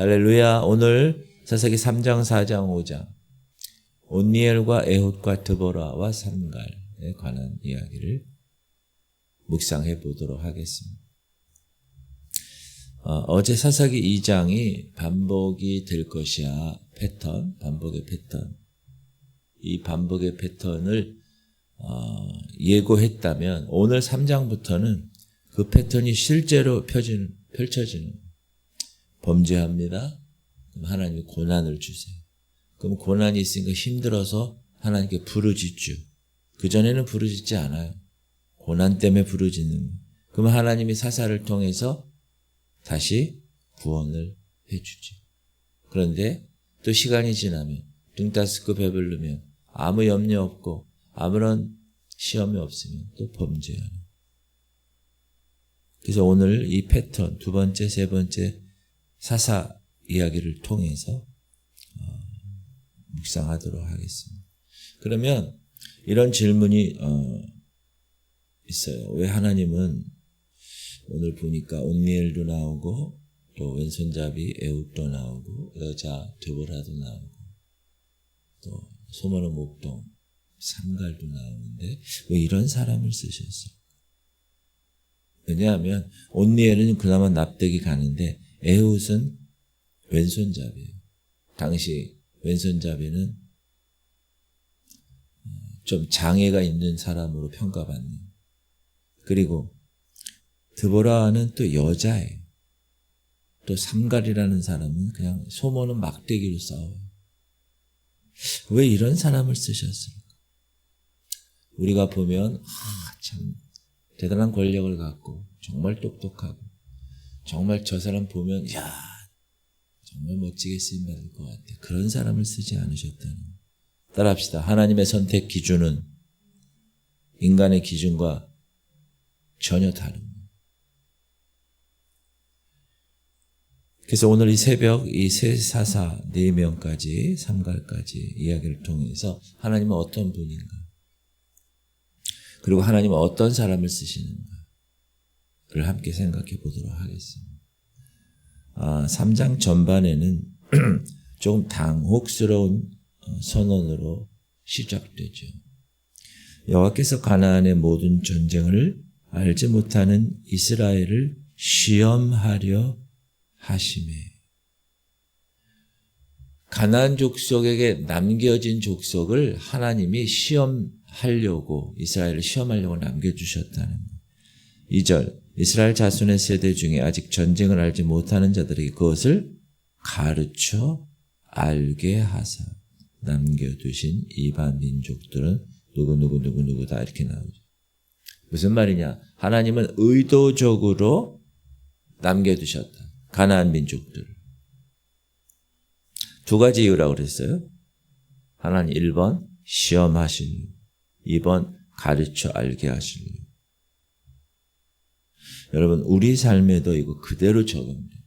할렐루야. 오늘 사사기 3장, 4장, 5장 온니엘과 에훗과 드보라와 삼갈에 관한 이야기를 묵상해 보도록 하겠습니다. 어제 사사기 2장이 반복이 될 것이야 패턴, 반복의 패턴. 이 반복의 패턴을 예고했다면 오늘 3장부터는 그 패턴이 실제로 펼쳐지는 범죄합니다. 그럼 하나님이 고난을 주세요. 그럼 고난이 있으니까 힘들어서 하나님께 부르짖죠. 그전에는 부르짖지 않아요. 고난 때문에 부르짖는. 그럼 하나님이 사사를 통해서 다시 구원을 해주죠. 그런데 또 시간이 지나면 등 따스고 배부르면 아무 염려 없고 아무런 시험이 없으면 또 범죄하는. 그래서 오늘 이 패턴 두 번째, 세 번째 사사 이야기를 통해서 묵상하도록 하겠습니다. 그러면 이런 질문이 있어요. 왜 하나님은 오늘 보니까 온니엘도 나오고 또 왼손잡이 에훗도 나오고 여자 드보라도 나오고 또 소모는 목동 삼갈도 나오는데 왜 이런 사람을 쓰셨어요? 왜냐하면 온니엘은 그나마 납득이 가는데 에훗은 왼손잡이에요. 당시 왼손잡이는 좀 장애가 있는 사람으로 평가받는. 그리고 드보라는 또 여자예요. 또 삼갈이라는 사람은 그냥 소모는 막대기로 싸워요. 왜 이런 사람을 쓰셨을까? 우리가 보면 참 대단한 권력을 갖고 정말 똑똑하고 정말 저 사람 보면 정말 멋지게 쓰임받을 것 같아. 그런 사람을 쓰지 않으셨다는. 따라합시다. 하나님의 선택 기준은 인간의 기준과 전혀 다릅니다. 그래서 오늘 이 새벽 이 세 사사 4명까지 삼갈까지 이야기를 통해서 하나님은 어떤 분인가, 그리고 하나님은 어떤 사람을 쓰시는가를 함께 생각해 보도록 하겠습니다. 3장 전반에는 조금 당혹스러운 선언으로 시작되죠. 여호와께서 가나안의 모든 전쟁을 알지 못하는 이스라엘을 시험하려 하심에. 가나안 족속에게 남겨진 족속을 하나님이 시험하려고, 이스라엘을 시험하려고 남겨주셨다는 것. 2절, 이스라엘 자손의 세대 중에 아직 전쟁을 알지 못하는 자들에게 그것을 가르쳐 알게 하사 남겨두신 이방 민족들은 누구다 이렇게 나오죠. 무슨 말이냐? 하나님은 의도적으로 남겨두셨다. 가나안 민족들을. 두 가지 이유라고 그랬어요. 하나님 1번 시험하시려, 2번 가르쳐 알게 하시려. 여러분 우리 삶에도 이거 그대로 적용돼요.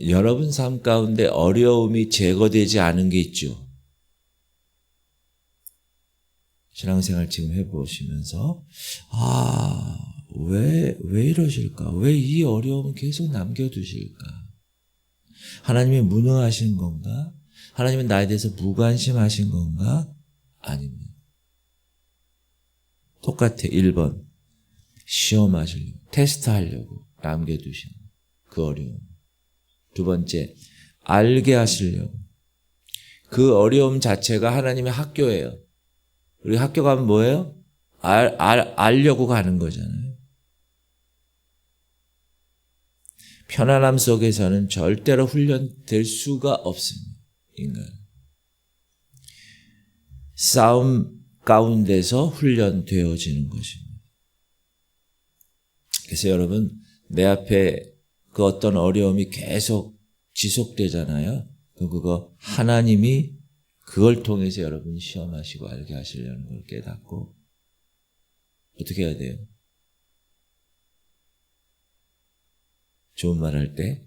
여러분 삶 가운데 어려움이 제거되지 않은 게 있죠. 신앙생활 지금 해보시면서 왜 이러실까? 왜 이 어려움을 계속 남겨두실까? 하나님이 무능하신 건가? 하나님은 나에 대해서 무관심하신 건가? 아닙니다. 똑같아. 1번 시험하시려고, 테스트하려고 남겨두신 그 어려움. 두 번째, 알게 하시려고. 그 어려움 자체가 하나님의 학교예요. 우리 학교 가면 뭐예요? 알려고 가는 거잖아요. 편안함 속에서는 절대로 훈련될 수가 없습니다. 인간. 싸움 가운데서 훈련되어지는 것입니다. 그래서 여러분, 내 앞에 그 어떤 어려움이 계속 지속되잖아요. 그거 하나님이 그걸 통해서 여러분 시험하시고 알게 하시려는 걸 깨닫고 어떻게 해야 돼요? 좋은 말 할 때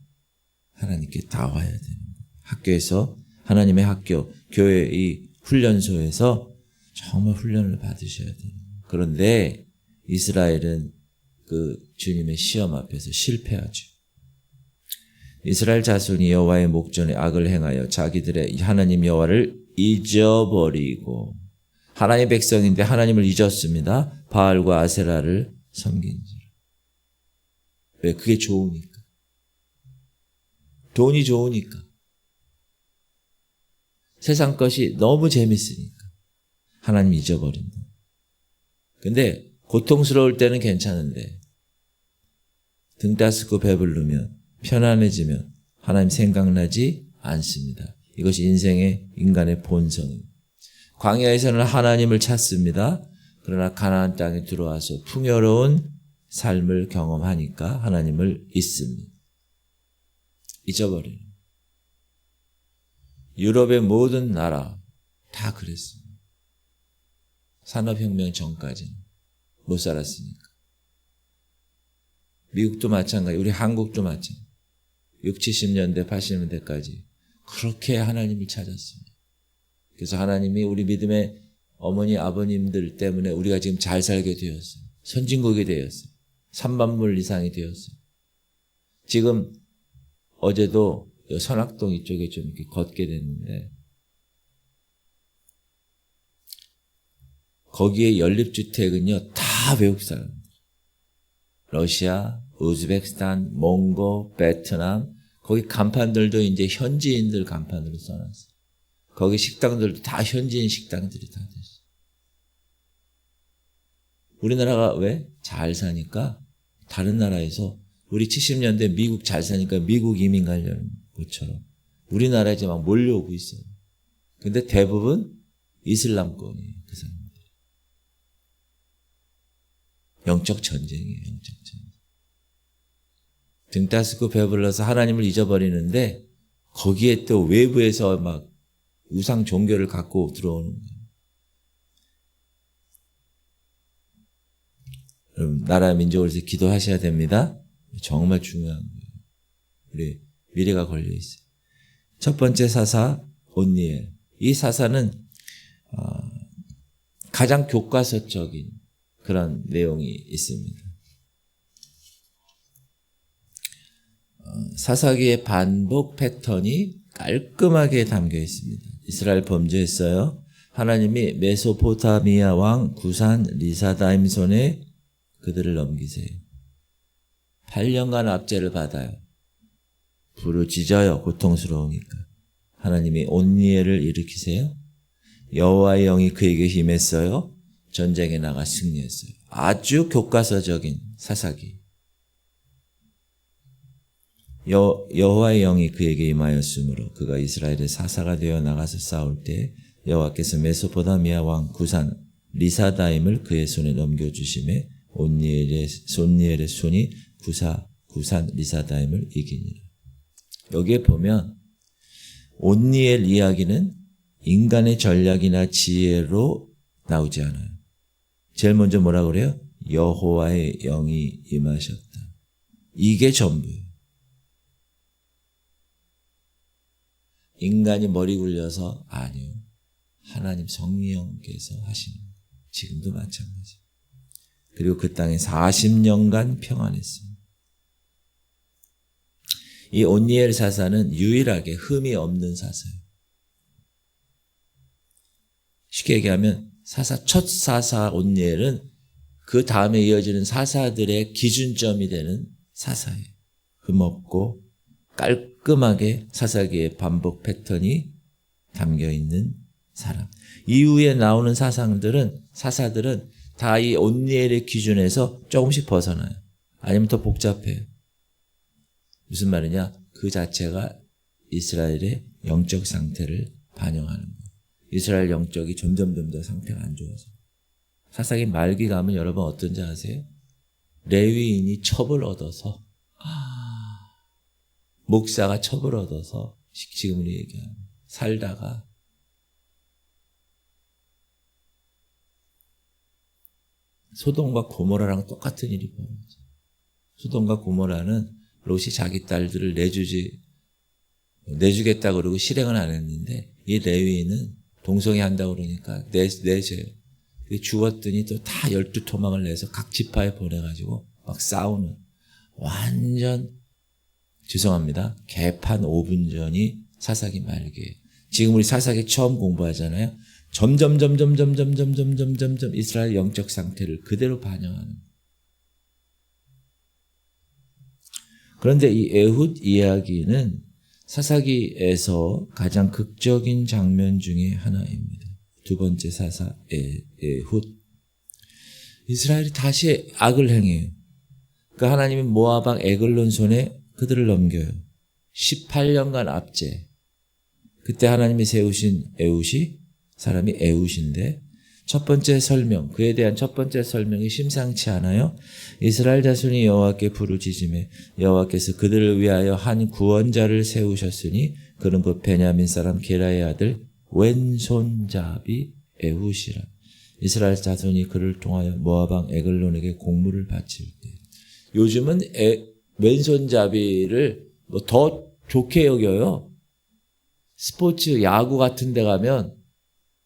하나님께 다 와야 되는 거예요. 학교에서, 하나님의 학교, 교회 이 훈련소에서 정말 훈련을 받으셔야 돼요. 그런데 이스라엘은 그 주님의 시험 앞에서 실패하죠. 이스라엘 자손이 여호와의 목전에 악을 행하여 자기들의 하나님 여호와를 잊어버리고 하나님의 백성인데 하나님을 잊었습니다. 바알과 아세라를 섬긴지라. 왜? 그게 좋으니까. 돈이 좋으니까. 세상 것이 너무 재밌으니까. 하나님 잊어버린다. 근데 고통스러울 때는 괜찮은데 등 따스고 배부르면 편안해지면 하나님 생각나지 않습니다. 이것이 인간의 본성입니다. 광야에서는 하나님을 찾습니다. 그러나 가나안 땅에 들어와서 풍요로운 삶을 경험하니까 하나님을 잊습니다. 잊어버려요. 유럽의 모든 나라 다 그랬습니다. 산업혁명 전까지는 못 살았으니까. 미국도 마찬가지, 우리 한국도 마찬가지. 60, 70년대, 80년대까지 그렇게 하나님을 찾았습니다. 그래서 하나님이 우리 믿음의 어머니, 아버님들 때문에 우리가 지금 잘 살게 되었어요. 선진국이 되었어요. 3만 불 이상이 되었어요. 지금 어제도 선악동 이쪽에 좀 이렇게 걷게 됐는데 거기에 연립주택은요 다 외국 사람. 러시아, 우즈베키스탄, 몽고, 베트남 거기 간판들도 이제 현지인들 간판으로 써놨어요. 거기 식당들도 다 현지인 식당들이 다 됐어요. 우리나라가 왜? 잘 사니까 다른 나라에서 우리 70년대 미국 잘 사니까 미국 이민 가려는 것처럼 우리나라에 이제 막 몰려오고 있어요. 근데 대부분 이슬람권이에요. 그 사람들. 영적 전쟁이에요. 영적 전쟁. 등 따스고 배불러서 하나님을 잊어버리는데 거기에 또 외부에서 막 우상 종교를 갖고 들어오는 거예요. 여러분 나라 민족을 위해서 기도하셔야 됩니다. 정말 중요한 거예요. 우리 미래가 걸려 있어요. 첫 번째 사사 온니엘. 이 사사는 가장 교과서적인 그런 내용이 있습니다. 사사기의 반복 패턴이 깔끔하게 담겨 있습니다. 이스라엘 범죄했어요. 하나님이 메소포타미아 왕 구산 리사다임 손에 그들을 넘기세요. 8년간 압제를 받아요. 부르짖어요. 고통스러우니까. 하나님이 온니엘을 일으키세요. 여호와의 영이 그에게 임했어요. 전쟁에 나가 승리했어요. 아주 교과서적인 사사기. 여호와의 영이 그에게 임하였으므로 그가 이스라엘의 사사가 되어 나가서 싸울 때 여호와께서 메소포타미아 왕 구산 리사다임을 그의 손에 넘겨주심에 온니엘의 손이 구산 리사다임을 이기니라. 여기에 보면 온니엘 이야기는 인간의 전략이나 지혜로 나오지 않아요. 제일 먼저 뭐라 그래요? 여호와의 영이 임하셨다. 이게 전부예요. 인간이 머리 굴려서 아니요. 하나님 성령께서 하시는 거예요. 지금도 마찬가지. 그리고 그 땅에 40년간 평안했습니다. 이 온니엘 사사는 유일하게 흠이 없는 사사예요. 쉽게 얘기하면 첫 사사 온니엘은 그 다음에 이어지는 사사들의 기준점이 되는 사사예요. 흠 없고 깔끔하게 사사기의 반복 패턴이 담겨있는 사람. 이후에 나오는 사사들은 다 이 온니엘의 기준에서 조금씩 벗어나요. 아니면 더 복잡해요. 무슨 말이냐? 그 자체가 이스라엘의 영적 상태를 반영하는 거예요. 이스라엘 영적이 점점 더 상태가 안 좋아서. 사사기 말기 가면 여러분 어떤지 아세요? 레위인이 첩을 얻어서 목사가 첩을 얻어서 지금 우리 얘기하는 살다가 소돔과 고모라랑 똑같은 일이 벌어졌어요. 소돔과 고모라는 롯이 자기 딸들을 내주겠다 그러고 실행을 안 했는데 이 레위인은 동성애 한다고 그러니까 내줘요. 죽었더니 또 다 12토막을 내서 각 지파에 보내가지고 막 싸우는 완전 죄송합니다. 개판 5분 전이 사사기 말기예요. 지금 우리 사사기 처음 공부하잖아요. 점점 이스라엘 영적 상태를 그대로 반영하는. 그런데 이 에훗 이야기는 사사기에서 가장 극적인 장면 중에 하나입니다. 두 번째 사사 에훗. 이스라엘이 다시 악을 행해요. 그러니까 하나님이 모압 왕 에글론 손에 그들을 넘겨요. 18년간 압제. 그때 하나님이 세우신 에훗이 사람이 에훗인데 첫 번째 설명, 그에 대한 첫 번째 설명이 심상치 않아요. 이스라엘 자손이 여호와께 부르짖으매 여호와께서 그들을 위하여 한 구원자를 세우셨으니 그는 곧 베냐민 사람 게라의 아들 왼손잡이 에훗이라. 이스라엘 자손이 그를 통하여 모압 왕 에글론에게 공물을 바칠 때. 요즘은 왼손잡이를 뭐 더 좋게 여겨요. 스포츠 야구 같은 데 가면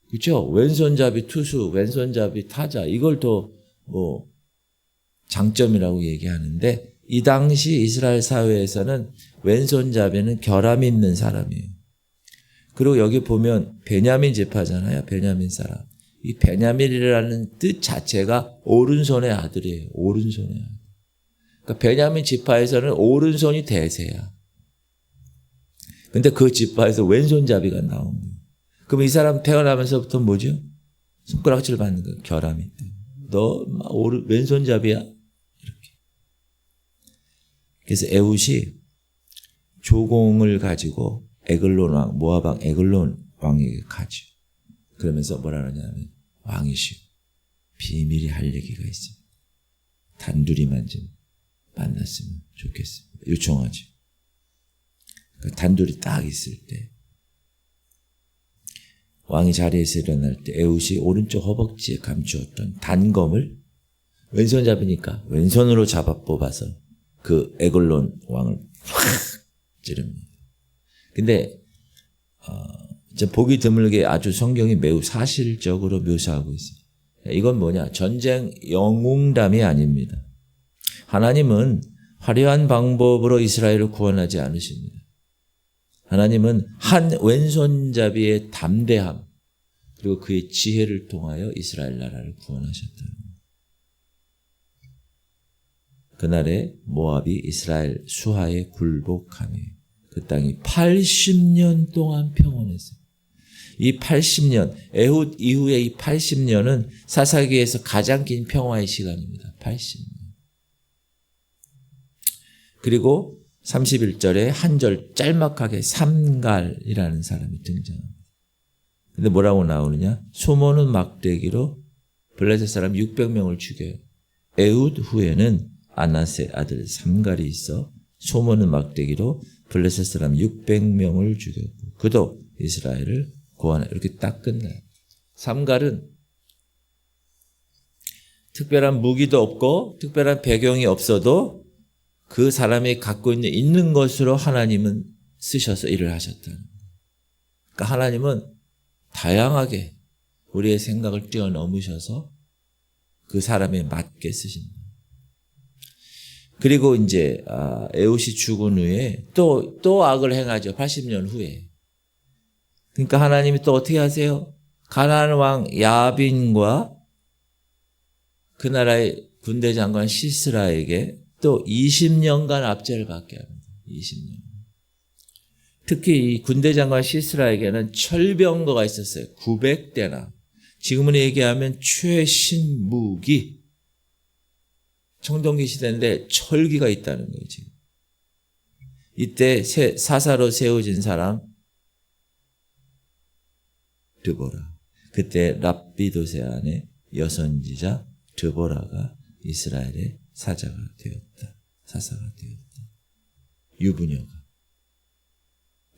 그렇죠? 왼손잡이 투수, 왼손잡이 타자 이걸 더 뭐 장점이라고 얘기하는데 이 당시 이스라엘 사회에서는 왼손잡이는 결함이 있는 사람이에요. 그리고 여기 보면 베냐민 지파잖아요. 베냐민 사람. 이 베냐민이라는 뜻 자체가 오른손의 아들이에요. 오른손의 아들. 그러니까 베냐민 지파에서는 오른손이 대세야. 근데 그 지파에서 왼손잡이가 나온 거예요. 그럼 이 사람 태어나면서부터 뭐죠? 손가락질 받는 거예요. 결함이 있다. 너 왼손잡이야? 이렇게. 그래서 에훗이 조공을 가지고 에글론 왕, 모압 왕 에글론 왕에게 가죠. 그러면서 뭐라 그러냐면 왕이시오. 비밀이 할 얘기가 있습니다. 단둘이만 좀 만났으면 좋겠습니다. 요청하죠. 그러니까 단둘이 딱 있을 때 왕이 자리에서 일어날 때 에훗이 오른쪽 허벅지에 감추었던 단검을 왼손잡이니까 왼손으로 잡아 뽑아서 그 에글론 왕을 확 찌릅니다. 근데 보기 드물게 아주 성경이 매우 사실적으로 묘사하고 있습니다. 이건 뭐냐? 전쟁 영웅담이 아닙니다. 하나님은 화려한 방법으로 이스라엘을 구원하지 않으십니다. 하나님은 한 왼손잡이의 담대함 그리고 그의 지혜를 통하여 이스라엘 나라를 구원하셨다. 그날에 모압이 이스라엘 수하에 굴복하며 그 땅이 80년 동안 평온했어요. 이 80년, 에훗 이후의 이 80년은 사사기에서 가장 긴 평화의 시간입니다. 80년. 그리고 31절에 한 절 짤막하게 삼갈이라는 사람이 등장합니다. 근데 뭐라고 나오느냐? 소모는 막대기로 블레셋 사람 600명을 죽여요. 에훗 후에는 아나세 아들 삼갈이 있어 소모는 막대기로 블레셋 사람 600명을 죽였고 그도 이스라엘을 구원해. 이렇게 딱 끝나요. 삼갈은 특별한 무기도 없고 특별한 배경이 없어도 그 사람이 갖고 있는 것으로 하나님은 쓰셔서 일을 하셨다. 그러니까 하나님은 다양하게 우리의 생각을 뛰어넘으셔서 그 사람에 맞게 쓰신다. 그리고 이제 에훗이 죽은 후에 또 악을 행하죠. 80년 후에. 그러니까 하나님이 또 어떻게 하세요? 가나안 왕 야빈과 그 나라의 군대 장관 시스라에게 또 20년간 압제를 받게 합니다. 20년. 특히 이 군대 장관 시스라에게는 철병거가 있었어요. 900대나. 지금은 얘기하면 최신 무기. 청동기 시대인데 철기가 있다는 거예요. 지금. 이때 사사로 세워진 사람 드보라. 그때 랍비도세 안에 여선지자 드보라가 이스라엘의 사자가 되었다. 사사가 되었다. 유부녀가.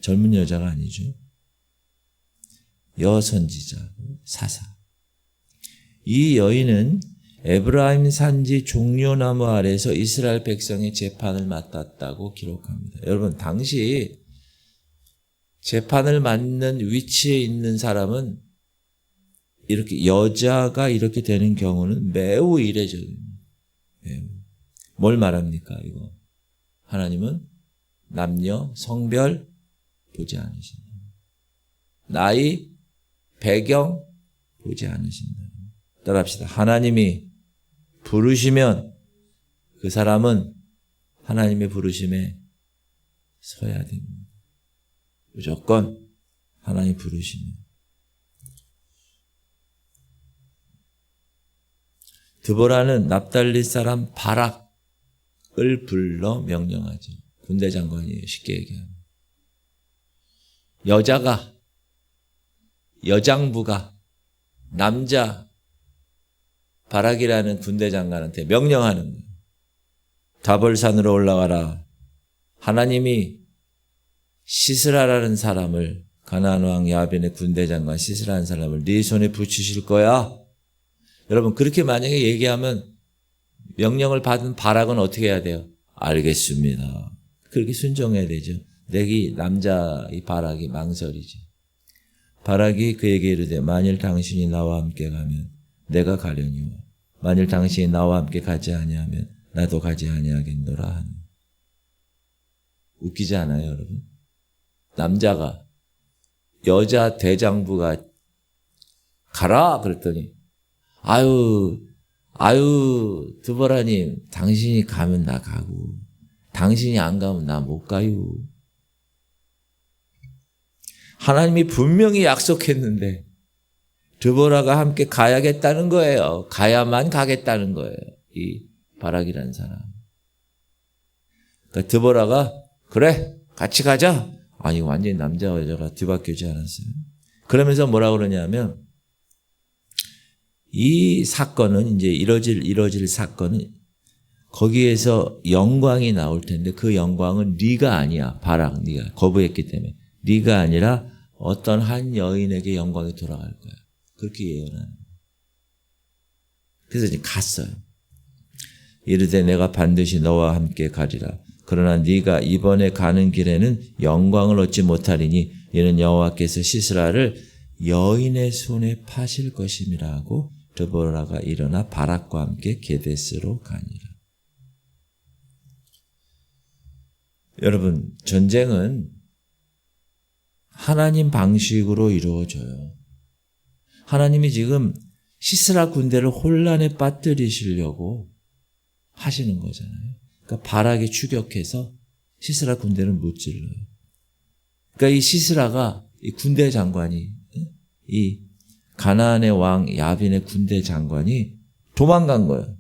젊은 여자가 아니죠. 여선지자, 사사. 이 여인은 에브라임 산지 종려나무 아래에서 이스라엘 백성의 재판을 맡았다고 기록합니다. 여러분, 당시 재판을 맡는 위치에 있는 사람은 이렇게 여자가 이렇게 되는 경우는 매우 이례적입니다. 매우. 뭘 말합니까, 이거? 하나님은 남녀, 성별 보지 않으신다. 나이, 배경 보지 않으신다. 따라합시다. 하나님이 부르시면 그 사람은 하나님의 부르심에 서야 됩니다. 무조건 하나님 부르시면. 드보라는 납달리 사람 바락을 불러 명령하죠. 군대 장관이에요. 쉽게 얘기하면. 여장부가 남자 바락이라는 군대 장관한테 명령하는 거예요. 다볼산으로 올라가라. 하나님이 시스라라는 사람을, 가나안 왕 야빈의 군대 장관 시스라라는 사람을 네 손에 붙이실 거야. 여러분, 그렇게 만약에 얘기하면 명령을 받은 바락은 어떻게 해야 돼요? 알겠습니다. 그렇게 순종해야 되죠. 내기 남자 이 바락이 망설이지. 바락이 그에게 이르되 만일 당신이 나와 함께 가면 내가 가려니와 만일 당신이 나와 함께 가지 아니하면 나도 가지 아니하겠노라 하니. 웃기지 않아요, 여러분? 남자가 여자 대장부가 가라 그랬더니 아유 드보라님 당신이 가면 나 가고 당신이 안 가면 나 못 가요. 하나님이 분명히 약속했는데 드보라가 함께 가야겠다는 거예요. 가야만 가겠다는 거예요. 이 바락이라는 사람. 그러니까 드보라가 그래 같이 가자. 아니 완전히 남자와 여자가 뒤바뀌지 않았어요. 그러면서 뭐라 그러냐면 이 사건은 이제 이뤄질 사건은 거기에서 영광이 나올 텐데 그 영광은 네가 아니야. 바락 네가 거부했기 때문에 네가 아니라 어떤 한 여인에게 영광이 돌아갈 거야. 그렇게 예언하는 거예요. 그래서 이제 갔어요. 이르되 내가 반드시 너와 함께 가리라. 그러나 네가 이번에 가는 길에는 영광을 얻지 못하리니 이는 여호와께서 시스라를 여인의 손에 파실 것임이라 하고 드보라가 일어나 바락과 함께 게데스로 가니라. 여러분, 전쟁은 하나님 방식으로 이루어져요. 하나님이 지금 시스라 군대를 혼란에 빠뜨리시려고 하시는 거잖아요. 그러니까 바락이 추격해서 시스라 군대를 무찔러요. 그러니까 이 시스라가 이 군대 장관이 이 가나안의 왕 야빈의 군대 장관이 도망간 거예요.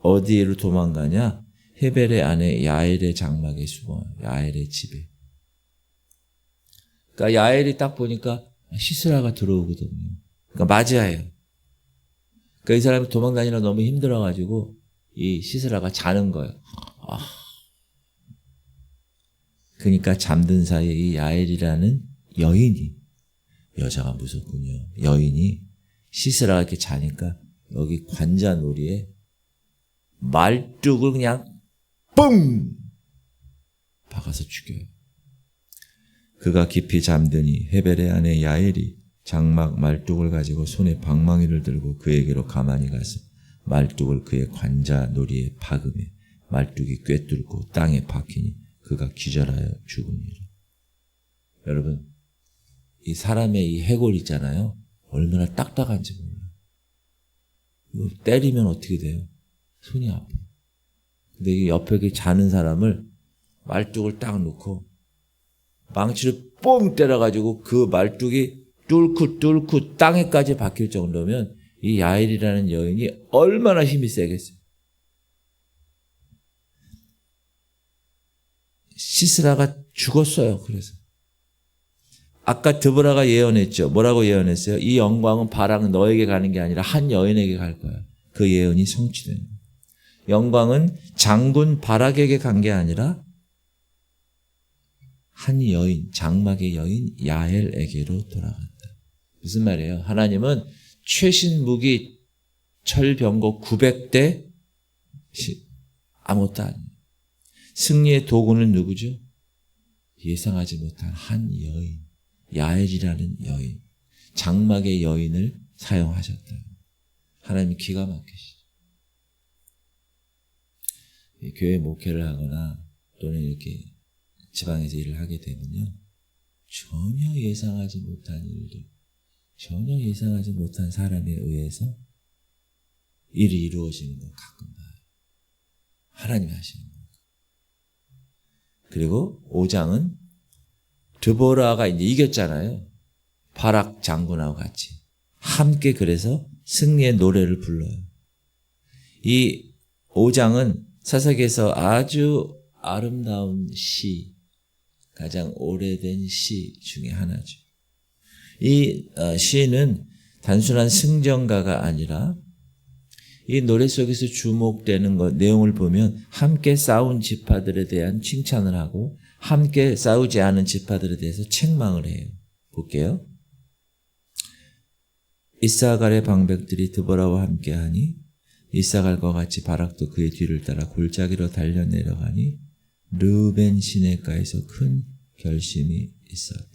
어디로 도망가냐? 헤벨의 아내 야엘의 장막에 숨어요. 야엘의 집에. 그러니까 야엘이 딱 보니까 시스라가 들어오거든요. 그러니까 맞이해요. 그러니까 이 사람이 도망다니느라 너무 힘들어가지고 이 시스라가 자는 거예요. 그러니까 잠든 사이에 이 야엘이라는 여인이, 여자가 무섭군요. 여인이 시스라가 이렇게 자니까 여기 관자놀이에 말뚝을 그냥 뿡! 박아서 죽여요. 그가 깊이 잠드니 헤벨의 아내 야엘이 장막 말뚝을 가지고 손에 방망이를 들고 그에게로 가만히 가서 말뚝을 그의 관자놀이에 박으며 말뚝이 꿰뚫고 땅에 박히니 그가 기절하여 죽으니라. 여러분, 이 사람의 이 해골 있잖아요. 얼마나 딱딱한지 몰라요. 이거 때리면 어떻게 돼요? 손이 아파요. 근데 이 옆에 자는 사람을 말뚝을 딱 놓고 망치를 뽕 때려가지고 그 말뚝이 뚫고 땅에까지 박힐 정도면 이 야엘이라는 여인이 얼마나 힘이 세겠어요. 시스라가 죽었어요. 그래서 아까 드보라가 예언했죠. 뭐라고 예언했어요? 이 영광은 바락 너에게 가는 게 아니라 한 여인에게 갈 거야. 그 예언이 성취된 거예요. 영광은 장군 바락에게 간 게 아니라 한 여인, 장막의 여인 야엘에게로 돌아간다. 무슨 말이에요? 하나님은 최신 무기 철병거 900대 아무것도 아니에요. 승리의 도구는 누구죠? 예상하지 못한 한 여인, 야엘이라는 여인, 장막의 여인을 사용하셨다. 하나님이 기가 막히시죠. 교회 목회를 하거나 또는 이렇게 지방에서 일을 하게 되면요. 전혀 예상하지 못한 일들, 전혀 예상하지 못한 사람에 의해서 일이 이루어지는 걸 가끔 봐요. 하나님이 하시는 거예요. 그리고 5장은 드보라가 이제 이겼잖아요. 바락 장군하고 같이. 함께 그래서 승리의 노래를 불러요. 이 5장은 사사기에서 아주 아름다운 시, 가장 오래된 시 중에 하나죠. 이 시는 단순한 승전가가 아니라 이 노래 속에서 주목되는 것, 내용을 보면 함께 싸운 지파들에 대한 칭찬을 하고 함께 싸우지 않은 지파들에 대해서 책망을 해요. 볼게요. 이사갈의 방백들이 드보라와 함께하니 이사갈과 같이 바락도 그의 뒤를 따라 골짜기로 달려 내려가니 르벤 시내가에서 큰 결심이 있었다.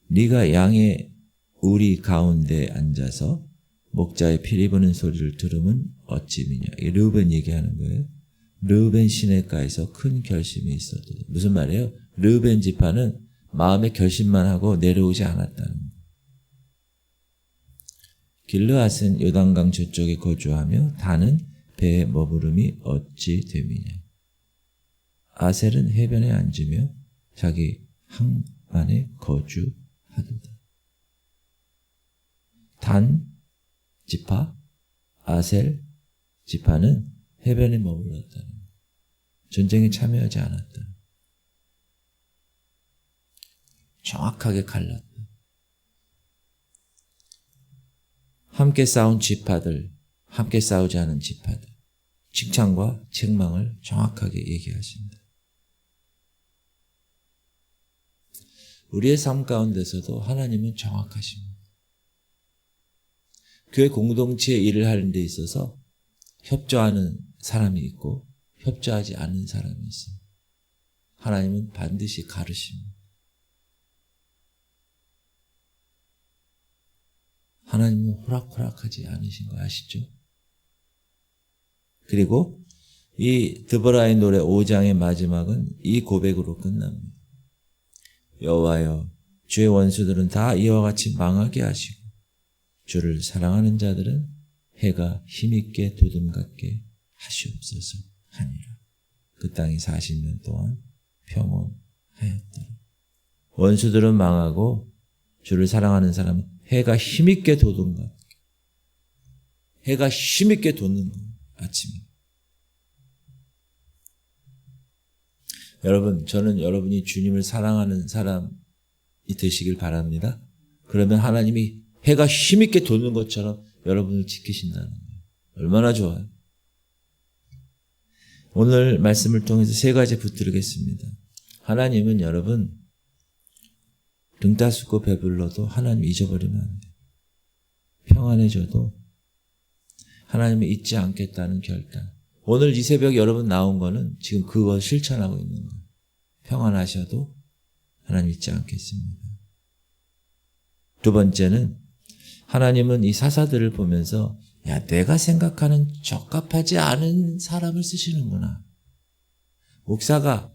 네가 양의 우리 가운데 앉아서 목자의 피리 부는 소리를 들으면 어찌 미냐. 이 르벤 얘기하는 거예요. 르벤 시내가에서 큰 결심이 있었다. 무슨 말이에요? 르벤 지파는 마음의 결심만 하고 내려오지 않았다는 거예요. 길르앗은 요단강 저쪽에 거주하며 단은 배에 머무름이 어찌 됨이냐. 아셀은 해변에 앉으며 자기 항 안에 거주하도다. 단 지파, 아셀 지파는 해변에 머물렀다는 거예요. 전쟁에 참여하지 않았다. 정확하게 갈랐다. 함께 싸운 지파들, 함께 싸우지 않은 지파들, 칭찬과 책망을 정확하게 얘기하신다. 우리의 삶 가운데서도 하나님은 정확하십니다. 교회 공동체에 일을 하는 데 있어서 협조하는 사람이 있고 협조하지 않는 사람이 있어요. 하나님은 반드시 가르십니다. 하나님은 호락호락하지 않으신 거 아시죠? 그리고 이 드보라의 노래 5장의 마지막은 이 고백으로 끝납니다. 여호와여, 주의 원수들은 다 이와 같이 망하게 하시고 주를 사랑하는 자들은 해가 힘있게 도둠같게 하시옵소서 하니라. 그 땅이 40년 동안 평온하였더라. 원수들은 망하고 주를 사랑하는 사람은 해가 힘있게 도둠같게, 해가 힘있게 돋는 아침에. 여러분, 저는 여러분이 주님을 사랑하는 사람이 되시길 바랍니다. 그러면 하나님이 해가 힘있게 돋는 것처럼 여러분을 지키신다는 거예요. 얼마나 좋아요. 오늘 말씀을 통해서 3가지 붙들겠습니다. 하나님은 여러분 등 따숩고 배불러도 하나님 잊어버리면 안 돼요. 평안해져도 하나님을 잊지 않겠다는 결단. 오늘 이 새벽 여러분 나온 거는 지금 그걸 실천하고 있는 거예요. 평안하셔도 하나님 잊지 않겠습니다. 2번째는 하나님은 이 사사들을 보면서 야, 내가 생각하는 적합하지 않은 사람을 쓰시는구나. 목사가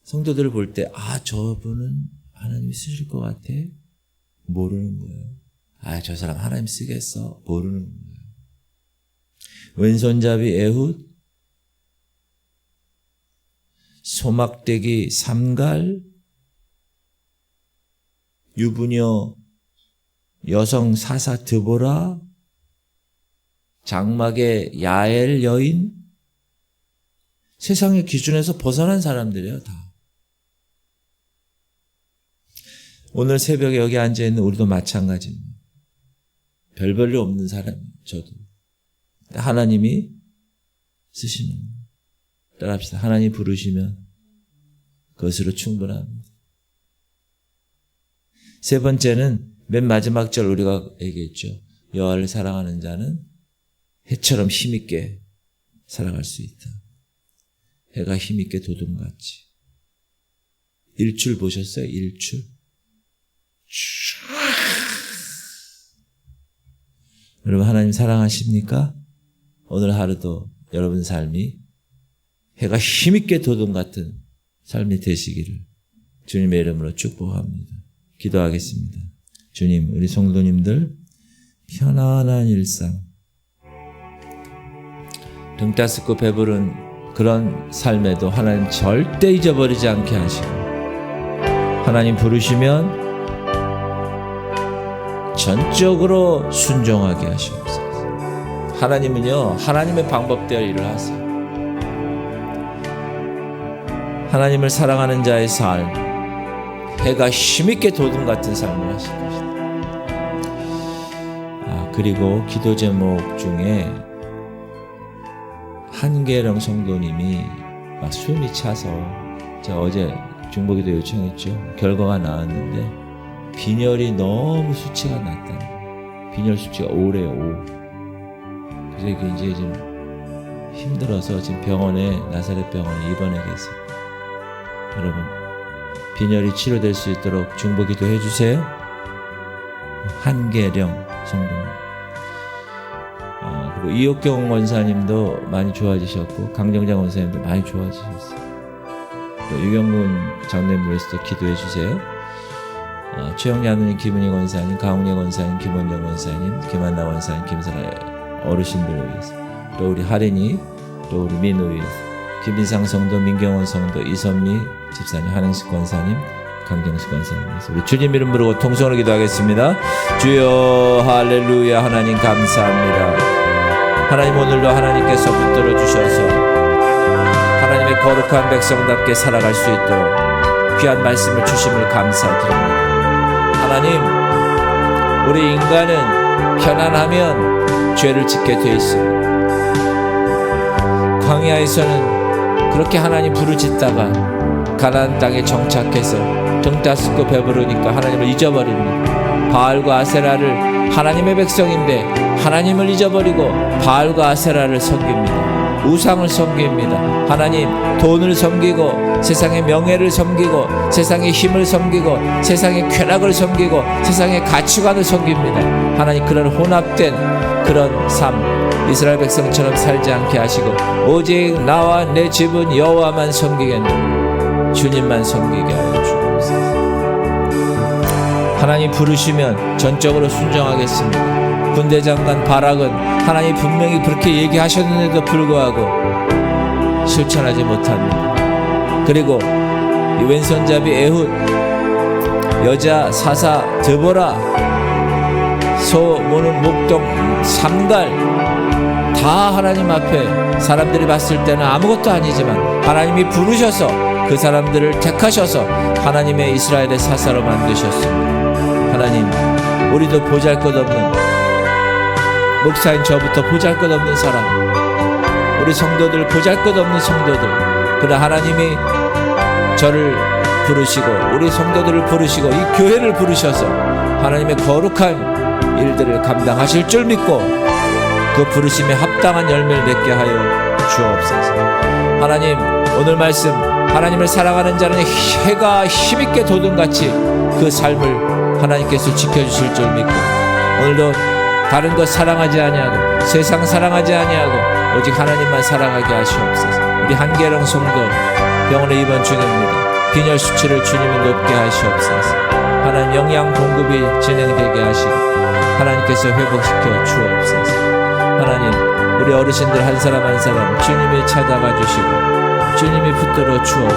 성도들을 볼 때 저분은 하나님이 쓰실 것 같아? 모르는 거예요. 저 사람 하나님 쓰겠어? 모르는 거예요. 왼손잡이 에훗, 소막대기 삼갈, 유부녀 여성 사사 드보라, 장막의 야엘 여인, 세상의 기준에서 벗어난 사람들이에요, 다. 오늘 새벽에 여기 앉아있는 우리도 마찬가지입니다. 별 볼일 없는 사람이에요, 저도. 하나님이 쓰시는 거예요. 따라합시다. 하나님 부르시면 그것으로 충분합니다. 3번째는 맨 마지막 절 우리가 얘기했죠. 여호와를 사랑하는 자는 해처럼 힘있게 살아갈 수 있다. 해가 힘있게 도둠같이. 일출 보셨어요? 일출? 여러분 하나님 사랑하십니까? 오늘 하루도 여러분 삶이 해가 힘있게 도둠 같은 삶이 되시기를 주님의 이름으로 축복합니다. 기도하겠습니다. 주님, 우리 성도님들 편안한 일상, 등 따스고 배부른 그런 삶에도 하나님 절대 잊어버리지 않게 하시고, 하나님 부르시면 전적으로 순종하게 하시옵소서. 하나님은요, 하나님의 방법대로 일을 하세요. 하나님을 사랑하는 자의 삶, 해가 힘있게 돋은 같은 삶을 하실 것이다. 그리고 기도 제목 중에 한계령 성도님이 막 숨이 차서, 제가 어제 중보기도 요청했죠. 결과가 나왔는데 빈혈이 너무 수치가 낮다는, 빈혈 수치가 5래요, 5. 그래서 이게 이제 좀 힘들어서 지금 병원에, 나사렛 병원에 입원해 계세요. 여러분, 빈혈이 치료될 수 있도록 중보기도 해주세요. 한계령 성도님. 그리고 이옥경 원사님도 많이 좋아지셨고, 강정장 원사님도 많이 좋아지셨어요. 또 유경군 장로님 위해서도 기도해 주세요. 최영래 누님, 김은희 원사님, 강훈혜 원사님, 김원정 원사님, 김한나 원사님, 김설아 어르신들을 위해서, 또 우리 하린이, 또 우리 민우 위해서, 김인상 성도, 민경원 성도, 이선미 집사님, 한행식 권사님, 강경식 권사님 위해서 우리 주님 이름 부르고 통성으로 기도하겠습니다. 주여 할렐루야. 하나님 감사합니다. 하나님, 오늘도 하나님께서 붙들어 주셔서 하나님의 거룩한 백성답게 살아갈 수 있도록 귀한 말씀을 주심을 감사드립니다. 하나님, 우리 인간은 편안하면 죄를 짓게 돼 있습니다. 광야에서는 그렇게 하나님 부르짖다가 가나안 땅에 정착해서 등 따스고 배부르니까 하나님을 잊어버립니다. 바알과 아세라를, 하나님의 백성인데 하나님을 잊어버리고 바알과 아세라를 섬깁니다. 우상을 섬깁니다. 하나님, 돈을 섬기고 세상의 명예를 섬기고 세상의 힘을 섬기고 세상의 쾌락을 섬기고 세상의 가치관을 섬깁니다. 하나님, 그런 혼합된 그런 삶, 이스라엘 백성처럼 살지 않게 하시고 오직 나와 내 집은 여호와만 섬기겠노라. 주님만 섬기게 하여 주옵소서. 하나님 부르시면 전적으로 순종하겠습니다. 군대장관 바락은 하나님 분명히 그렇게 얘기하셨는데도 불구하고 실천하지 못합니다. 그리고 이 왼손잡이 에훗, 여자 사사 드보라, 소 모는 목동 삼갈, 다 하나님 앞에 사람들이 봤을 때는 아무것도 아니지만 하나님이 부르셔서 그 사람들을 택하셔서 하나님의 이스라엘의 사사로 만드셨습니다. 하나님, 우리도 보잘것없는, 목사인 저부터 보잘것없는 사람, 우리 성도들 보잘것없는 성도들, 그러나 하나님이 저를 부르시고 우리 성도들을 부르시고 이 교회를 부르셔서 하나님의 거룩한 일들을 감당하실 줄 믿고 그 부르심에 합당한 열매를 맺게 하여 주옵소서. 하나님, 오늘 말씀, 하나님을 사랑하는 자는 해가 힘있게 돋음같이 그 삶을 하나님께서 지켜주실 줄 믿고 오늘도 다른 것 사랑하지 아니하고 세상 사랑하지 아니하고 오직 하나님만 사랑하게 하시옵소서. 우리 한계령 성도 병원에 입원 중입니다. 빈혈 수치를 주님이 높게 하시옵소서. 하나님, 영양 공급이 진행되게 하시고 하나님께서 회복시켜 주옵소서. 하나님, 우리 어르신들 한 사람 한 사람 주님이 찾아가 주시고 주님이 붙들어 주옵소서.